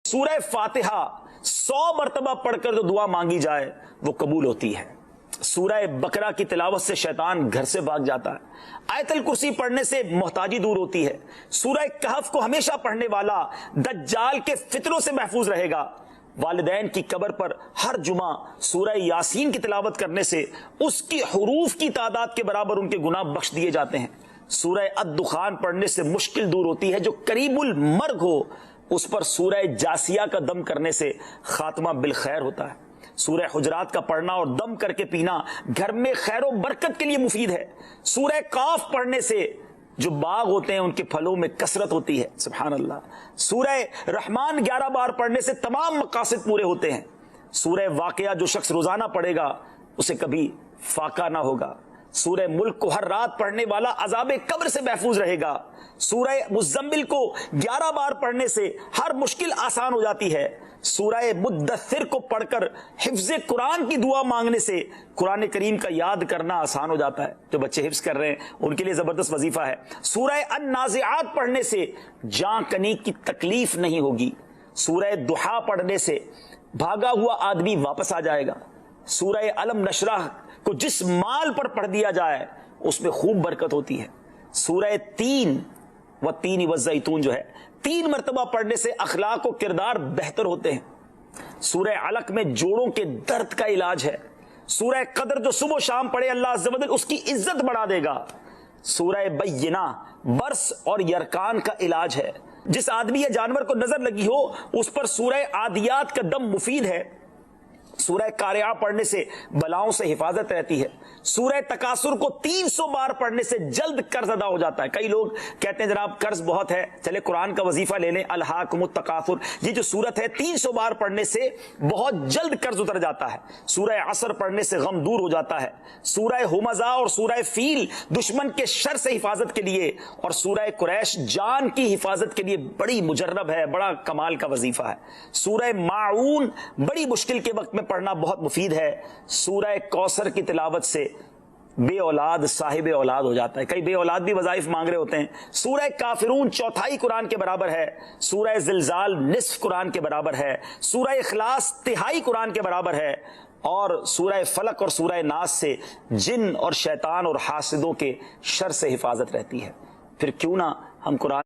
सूरह फातिहा 100 मरतबा पढ़कर जो दुआ मांगी जाए वो कबूल होती है। सूरह बकरा की तिलावत से शैतान घर से भाग जाता है। आयतल कुर्सी पढ़ने से मोहताजी दूर होती है। सूरह कहफ को हमेशा पढ़ने वाला दज्जाल के फितरों से महफूज रहेगा। वालिदैन की कब्र पर हर जुमा सूरह यासीन की तिलावत करने से उसकी हुरूफ की तादाद के बराबर उनके गुनाह बख्श दिए जाते हैं। सूरह अद-दुखान पढ़ने से मुश्किल दूर होती है। जो करीबुल मर्ग हो उस पर सूरह जासिया का दम करने से खात्मा बिल खैर होता है। सूरह हुजरात का पढ़ना और दम करके पीना घर में खैर और बरकत के लिए मुफीद है। सूरह काफ पढ़ने से जो बाग होते हैं उनके फलों में कसरत होती है। सुभान अल्लाह। सूरह रहमान 11 बार पढ़ने से तमाम मकासद पूरे होते हैं। सूरह वाक़िया जो शख्स रोजाना पढ़ेगा उसे कभी फाका ना होगा। सूरह मुल्क को हर रात पढ़ने वाला अज़ाब कब्र से महफूज रहेगा। सूरह मुज़्ज़म्मिल को 11 बार पढ़ने से हर मुश्किल आसान हो जाती है। सूरह मुद्दस्सिर को पढ़कर हिफ्ज़ कुरान की दुआ मांगने से कुरान करीम का याद करना आसान हो जाता है। जो बच्चे हिफ्ज़ कर रहे हैं उनके लिए ज़बरदस्त वजीफा है। सूरह अन-नाज़िआत पढ़ने से जां कनी की तकलीफ नहीं होगी। सूरह दुहा पढ़ने से भागा हुआ आदमी वापस आ जाएगा। सूरह अलम नशरह को जिस माल पर पढ़ दिया जाए उसमें खूब बरकत होती है। सूरह तीन व तीन व ज़ैतून जो है 3 मरतबा पढ़ने से अखलाक और किरदार बेहतर होते हैं। सूरह अलक में जोड़ों के दर्द का इलाज है। सूरह कदर जो सुबह शाम पढ़े अल्लाह अज़्ज़ व जल उसकी इज्जत बढ़ा देगा। सूरह बय्यिना बर्स और यरकान का इलाज है। जिस आदमी या जानवर को नजर लगी हो उस पर सूरह आदियात का दम मुफीद है। सूरह कारिया पढ़ने से बलाओं से हिफाजत रहती है। सूरह तकासुर को 300 बार पढ़ने से जल्द कर्ज अदा हो जाता है। कई लोग कहते हैं जनाब कर्ज बहुत है, चले कुरान का वजीफा ले लें। अलहाकुमुत तकासुर ये जो सूरत है 300 बार पढ़ने से बहुत जल्द कर्ज उतर जाता है। सूरह असर पढ़ने से गम दूर हो जाता है। सूरह हुमज़ा और सूरह फील दुश्मन के शर से हिफाजत के लिए और सूरह कुरैश जान की हिफाजत के लिए बड़ी मुजर्रब है, बड़ा कमाल का वजीफा है। सूरह माऊन बड़ी मुश्किल के वक्त में पढ़ना बहुत मुफीद है। सूरह कौसर की तिलावत से बे औलाद साहिब औलाद हो जाता है। कई बे औलाद भी वज़ाइफ मांग रहे होते हैं। सूरह काफिरून 1/4 कुरान के बराबर है। सूरह ज़िलज़ाल निस्फ कुरान के बराबर है। सूरह इखलास 1/3 कुरान के बराबर है। और सूरह फलक और सूरह नास से जिन और शैतान और हासिदों के शर से हिफाजत रहती है। फिर क्यों ना हम कुरान